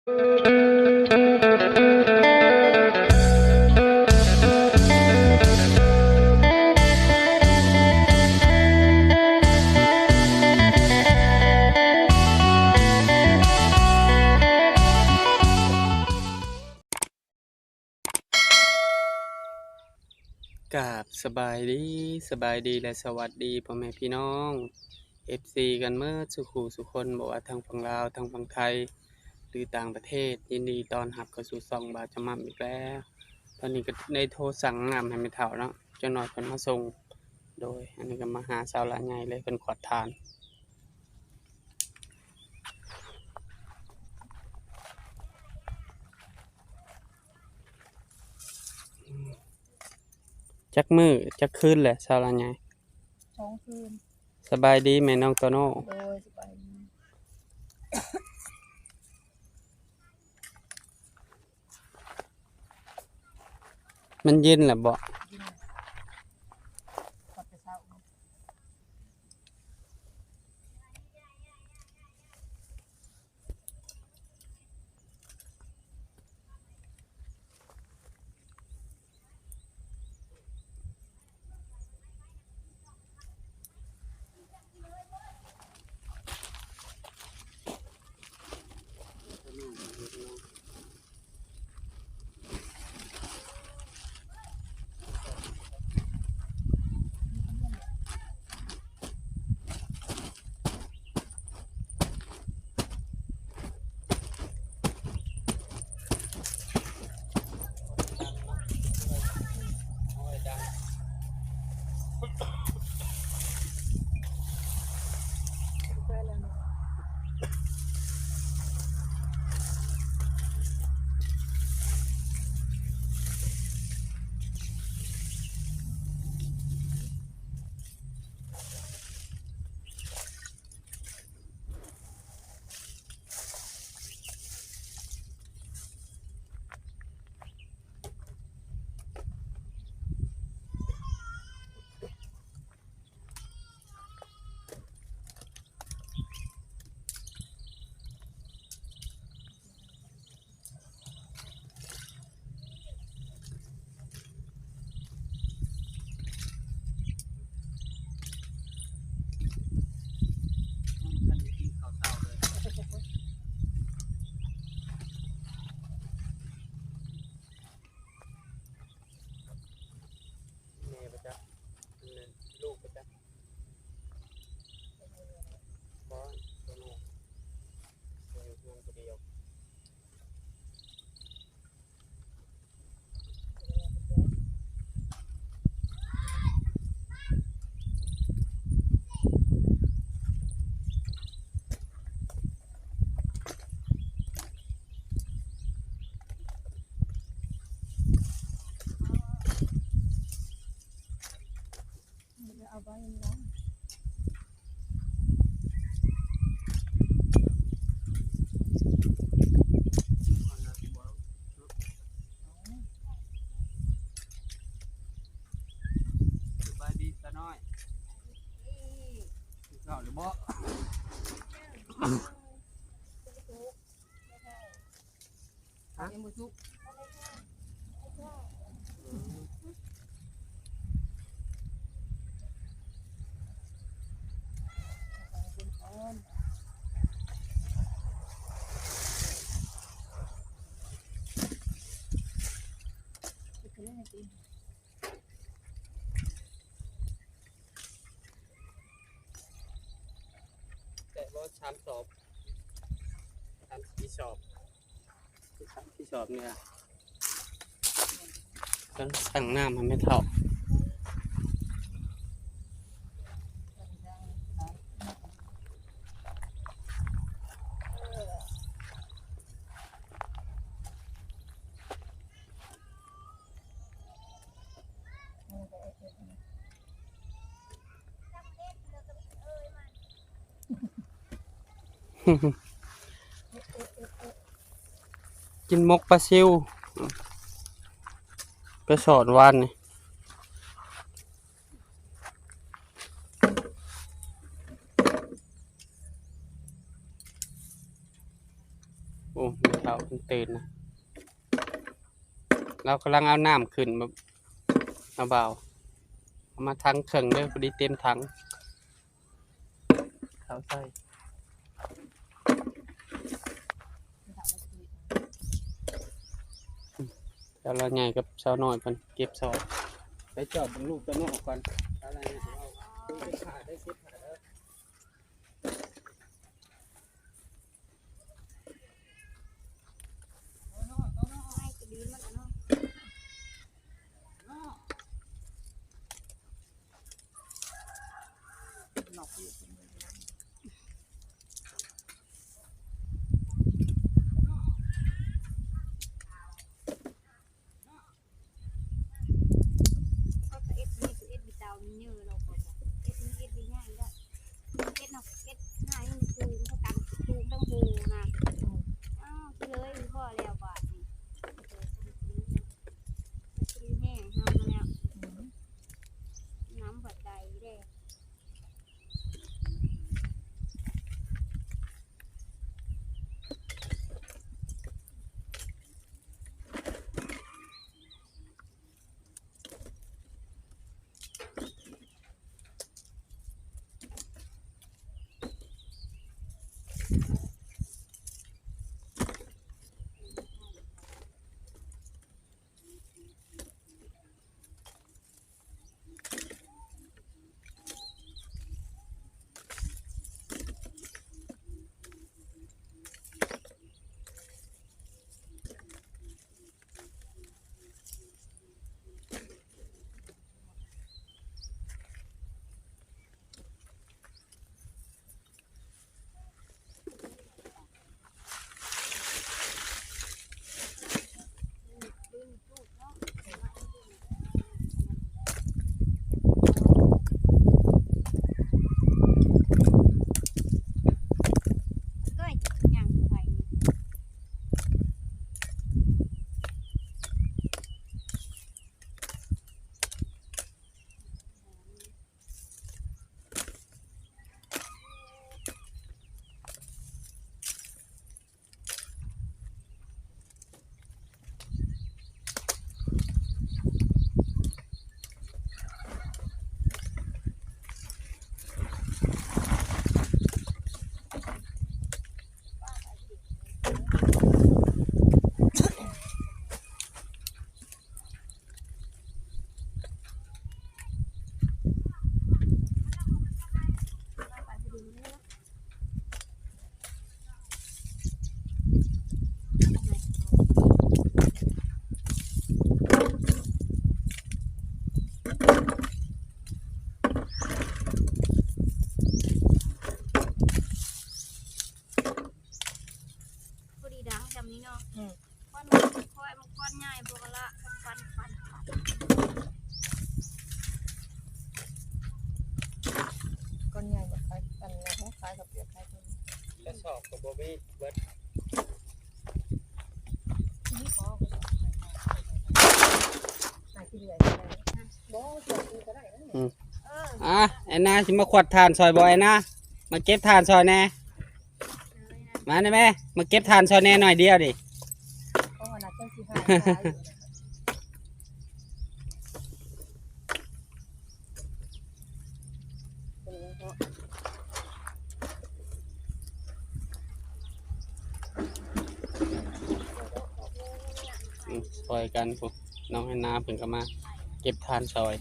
กราบสบายดีและสวัสดีพ่อแม่พี่น้อง FC กันเมื่อสุขุสุคนบอกว่าทางฝั่งลาวทางฝั่งไทยหรือต่างประเทศยินดีต้อนรับเข้าสู่ช่องบาจะมัมอีกแล้วตอนนี้ก็ได้โทรสั่งน้ำให้แม่เฒ่าเนาะจักหน่อยเพิ่นมาส่งโดยอันนี้ก็มาหาสาวหลานใหญ่เลยเพิ่นขอทานจักมื้อจักคืนแหละสาวหลานใหญ่2 คืนสบายดีแม่น้องโตโน่โดยสบายดีมันเย็นแหละบ่กินขอดแต่เช้าแม่บ่จ๊ะลูกบ่จ๊ะบ่โตโน่อยู่เพียงผู้เดียวเอาไว้นะสบายดีตาน้อยกินข้าวหรือบ่ทำเอ็มบุซุกแต่ว่า3 สอบ3 4 สอบ3 4 สอบเนี่ยต้องสั่งน้ำให้แม่เฒ่ากินมกปลาซิวไปสอนวานนี่โอ้แม่ ช้าเพิ่นตื่นนะเรากำลังเอาน้ำขึ้นมาเบาเอามาทั้งเครื่องเด้อพอดีเต็มถังเขาใส่แล้วเราใหญ่กับสาวน้อยเพิ่นเก็บซอยไปจอบเบิ่งลูกตัวน้อยก่อนอะไรเนี่ยเอาดูไปขาดได้เก็บขาดเด้อ ให้จะดีมากเนาะหนอกอยู่ เขาจะเอ็ดนี่คือเอ็ดบีเตานี่เยอะเราก็เอ็ดนี่เอ็ดบีง่ายแล้วเอ็ดเนาะเอ็ดง่ายมันคือเขากันตูมต้องบูนะอ้าวไปเลยพ่อแล้วบาทนี่คือแห้งทำมาแล้วน้ำผัดใดเด้ ก็อย่างไร พอดีดังจำนี้เนาะก้อนค่อยมันก้อนใหญ่พวกละฟันก้อนใหญ่แบบคล้ายกันนะคล้ายกับเปลือกคล้ายกัน กระสอบกับโบบี้เบิด นี่พอหาที่เหลือได้บ่จบก็ได้นะ ไอ้นาสิมาขวดทานซอยบ่ไอ้นามาเก็บทานซอยแน่มาได้ไหมมาเก็บทานซอยแน่หน่อยเดียวดิ เพราะว่านักเจ้าสิหาอยู่ซอยกันพวกน้องไอ้นาเพิ่นก็มาเก็บทานซอย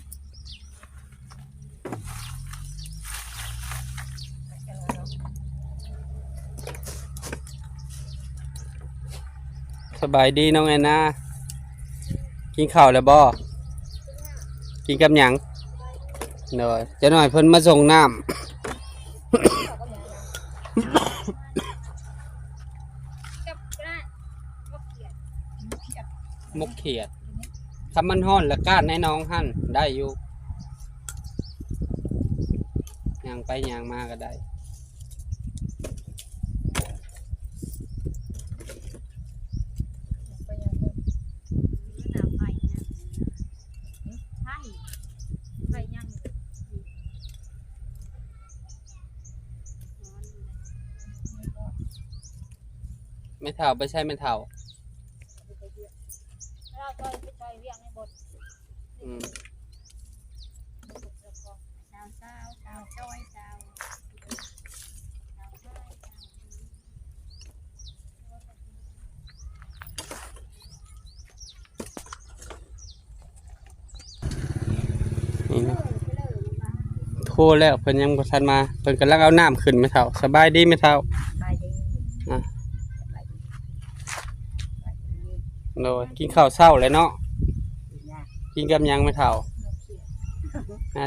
สบายดีน้องไอ้นากินข้าวแล้วบ่กินกับหยังเดี๋ยวจะหน่อยเพิ่นมาส่งน้ำ กับกระมะเขียด มกเขียดถ้ามันฮ้อนแล้วก้านให้น้องหั่นได้อยู่ย่างไปย่างมาก็ได้ ไปยังเพิ่น น้ำไผ่นะไผ่ไผ่ยัง ม ไม่เท่าไปใช่ไม่เท่า เราต่อยไปต่อยเวียงในบท อืม สาวจ้อยสาว นี่เนาะโทรแล้วเพิ่นยังบ่ทันมาเพิ่นกำลังเอาน้ำขึ้นไม่เท่าสบายดีไม่เท่า ไปดี อ่ะ ไปดี โดยกินข้าวเช้าเลยเนาะ นะ กินกับหยังไม่เท่า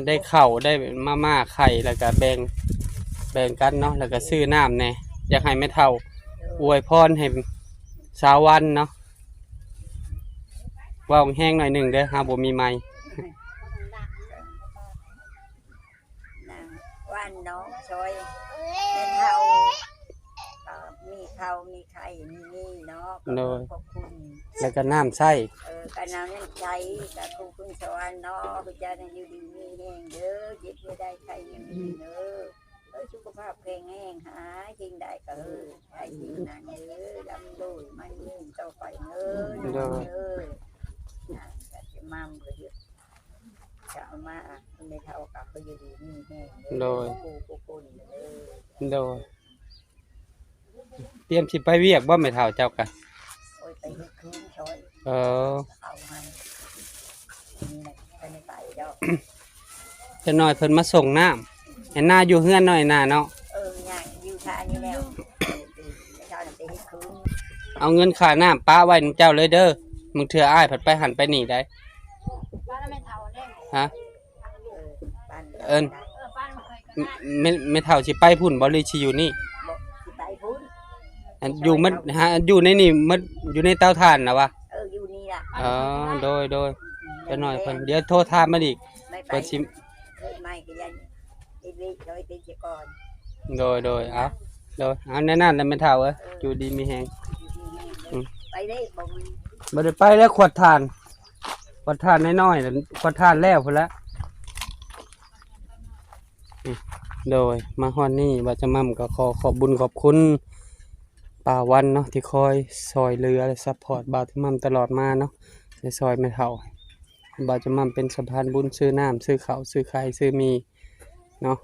ได้ข้าวได้มาม่าไข่แล้วก็แบ่งกันเนาะแล้วก็ซื้อน้ำแหน่อยากให้ไม่เท่าอวยพรให้สาววันเนาะเว้าแห้งหน่อยหนึงเด้อหาบ่มีไมค์ นางว่านน้องซอยเป็นเฮามีเขามีไข่มีนี่เนาะขอบคุณ แล้วก็น้ำใส่ การน้ำนั่นใจกับครูคุณสวรรค์เนาะพระเจ้านั่นอยู่ดีมีแห้งเด้อจิตไม่ได้ใครยังมีเด้อสุขภาพแข็งแรงหาจริงได้ก็ใช่จริงนั่นเด้อดำดูมันยืนต่อไปเด้อจะมั่มก็เยอะจะเอามาไม่เท่ากับเขาอยู่ดีมีแห้งเด้อครูคุณเด้อ โดยเตรียมสิไปเวียกบ่แม่เฒ่าเจ้ากะ โอ้ยไปเฮ็ดคืนช่วย เออ เอาให้นี่นะไปในไต่เจ้า จะน้อยเพิ่นมาส่งน้ำเห็นหน้าอยู่เฮือนหน่อยหน้าเนาะ อย่างอยู่ทานอยู่แล้วไม่เท่าไปเฮ็ดคืน เอาเงินค่าน้ำป้าไว้นำเจ้าเลยเด้อมึงเถื่ออ้ายผัดไปหันไปนี่ได้ บ้านไม่เท่าได้ ฮะ บ้าน เอิ้น บ้านเคยกัน ไม่เฒ่าสิไปพุ่นบ่หรือสิอยู่นี่ สิไปพุ่น อันอยู่มันฮะอยู่ในนี่มันอยู่ในเตาถ่านน่ะวะ อยู่นี่ล่ะ อ๋อโดยจะน้อยเพิ่นเดี๋ยวโทรถามมาอีก ไม่ไป เพิ่นสิ ไม่ก็ยันอีวิโดยติดก่อน โดยเอาแน่นั่นแล้วแม่เฒ่าเอ้ยอยู่ดีมีแฮง ไปได้บ่มี บ่ได้ไปแล้วขวดถ่านน้อยๆนั่นขวดถ่านแล้วพุ่นละโดยมาฮอดนี่ว่าจะมั่มก็ขอบบุญขอบคุณป่าวันเนาะที่คอยซอยเรือและซัพพอร์ตบ่าวที่มั่มตลอดมาเนาะในซอยไม่เท่าบ่าวจะมั่มเป็นสะพานบุญซื้อน้ำซื้อข้าวซื้อไข่ซื้อมีเนาะ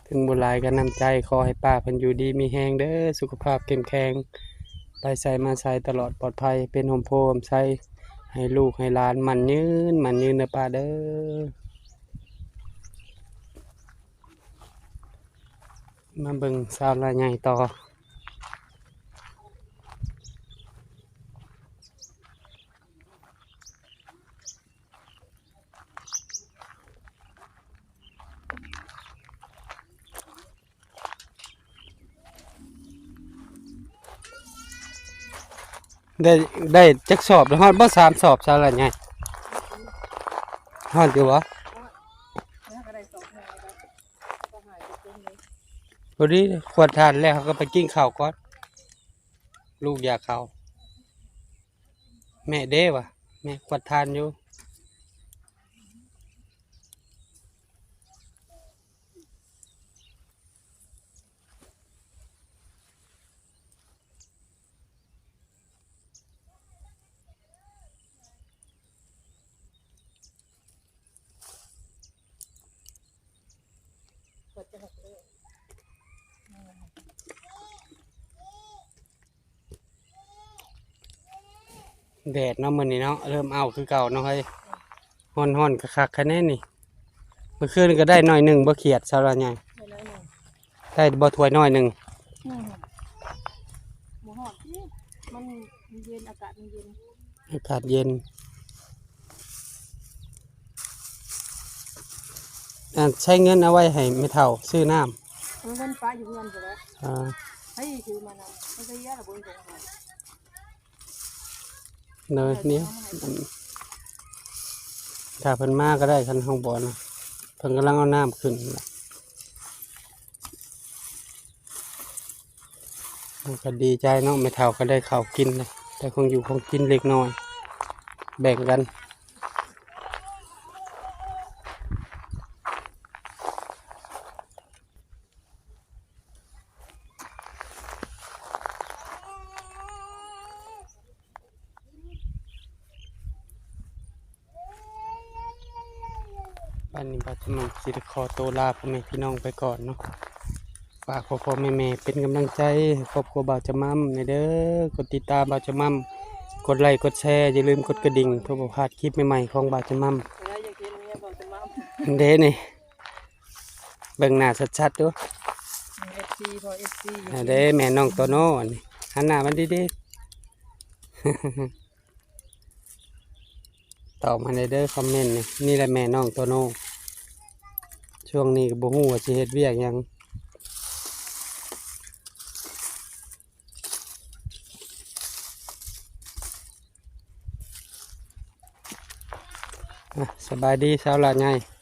ถึงบุหลายก็น้ำใจขอให้ป้าเพิ่นอยู่ดีมีแฮงเด้อสุขภาพเข้มแข็งไปใส่มาใส่ตลอดปลอดภัยเป็นห่มโพห่มใส่ให้ลูกให้หลานมันยืนเด้อป้าเด้อมาเบิ่งสาวรายใหญ่ต่อได้จักสอบแล้วฮอดบ่3สอบสาวรายใหญ่ฮอดอยู่บ่พอดีขวดทานแล้วเขาก็ไปกินข้าวก่อนลูกอยากข้าวแม่เด้วะแม่ขวดทานอยู่แดดเนาะมื้อนี้เนาะเริ่มเอาคือเก่าเนาะเฮ้ยฮ้อนคักๆคะแนนนี่เมื่อคืนก็ได้หน่อยหนึงบ่เขียดซะละใหญ่ได้บ่ถ้วยหน่อยหนึง หมูหอดมันเย็นอากาศมันเย็น อากาศเย็นใช้เงินเอาไว้ให้ไม่เท่าซื้อน้ำ มันฟ้าอยู่เงินไปแล้ว ให้ถือมานำมันจะแย่ระบบตรงไหน เนยเนี่ยถ้าเพิ่นมาก็ได้คันห้องบ่อนะเพิ่นกำลังเอาน้ำขึ้นก็ดีใจเนาะไม่เท่าก็ได้ข้าวกินเลยแต่คงอยู่คงกินเล็กน้อยแบ่งกัน บ้านนี้บาจะมาสิได้ขอตัวลาพ่อแม่พี่น้องไปก่อนเนาะฝากพ่อแม่เป็นกำลังใจให้ครอบครัวบ่าวจะมั่มในเด้อกดติดตามบ่าวจะมั่มกดไลค์กดแชร์อย่าลืมกดกระดิ่งเพื่อบ่พลาดคลิปใหม่ๆของบ่าวจะมั่ม แล้วอยากกินเนี่ยบอกจะมา เด้นี่เบิ่งหน้าชัดๆดู FC พอ FC เด้แม่น้องโตโน่นี่หันหน้ามันดีๆ ตอบมาในเด้อคอมเมนต์นี่แหละแม่น้องโตโน่ช่วงนี้ก็บ่ฮู้ว่าสิเฮ็ดเวียกหยังสบายดีสาวหลานใหญ่